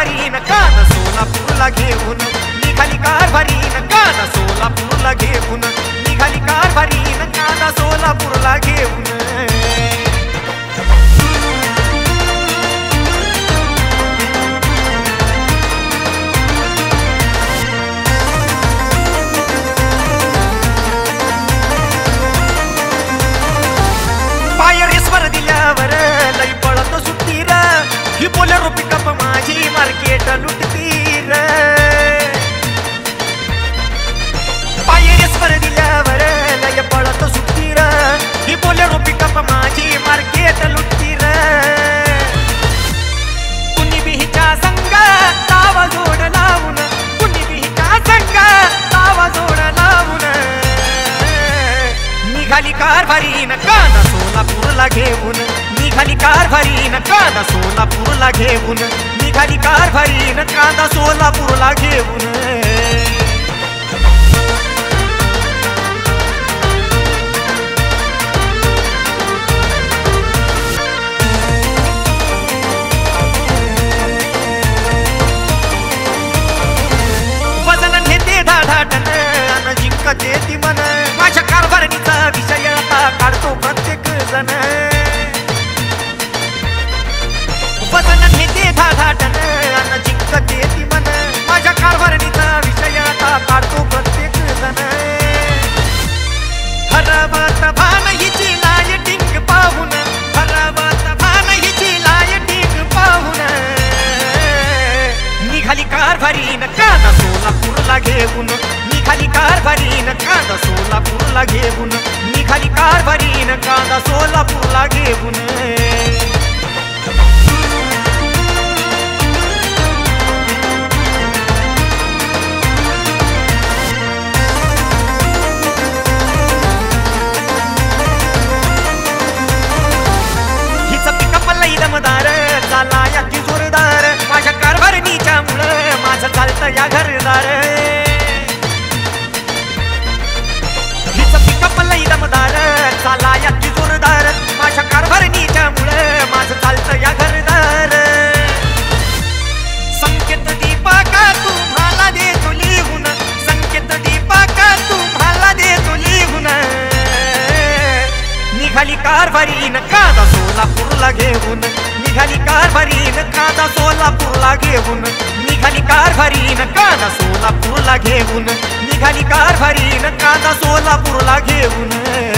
कारभारीन कांदा सोलापूरला घेऊन निघाली कारभारीन कांदा सोलापूरला घेऊन निघाली कारभारीन कांदा सोलापूरला घेऊन पायरेश्वर दिल्यावर लई पळत सुट्टी र ही बोलेरो पिकअप माझी मार्केट लुटती र पायरेश्वर दिल्यावर लई पळत सुट्टी र ही बोलेरो पिकअप माझी मार्केट लुटती र कुणी बिहीच्या संग तावा जोड लावून कुणी बिहीच्या संग तावा जोड लावून निघाली कारभारीन कांदा सोलापूरला घेऊन निघाली कारभारीन कांदा सोलापूरला घेऊन निघाली कारभारीन कांदा सोलापूरला घेऊन वजन नेते धाडाटन अन जिंकते ती मन माझ्या कारभारणीचा विषय आता काढतो प्रत्येक जण वजन नेते धाडाटन अन जिंकते ती मन माझ्या कारभारणीचा विषय आता काढतो प्रत्येक जण हरवत भान हिची लायटिंग पाहून हरवत भान हिची लायटिंग पाहून निघाली कारभारीन कांदा सोलापूरला घेऊन निघाली कारभारीन कांदा सोलापूरला घेऊन निघाली कारभारीन कांदा सोलापूरला घेऊन हिचा पिकअप लई दमदार चाला या की जोरदार माझ्या कारभारणीच्या मुळे माझं चालतं या घरदार लई दमदार चाला या की जोरदार माझ्या कारभारणीच्या मुळे माझं चालतं या घरदार संकेत दीपका तुम्हाला देतो लिहून संकेत दीपका तुम्हाला देतो लिहून निघाली कारभारीन कांदा सोलापूरला घेऊन निघाली कारभारीन कांदा सोलापूरला घेऊन निघाली कारभारीन कांदा सोलापूरला घेऊन निघाली कारभारीन कांदा सोलापूरला घेऊन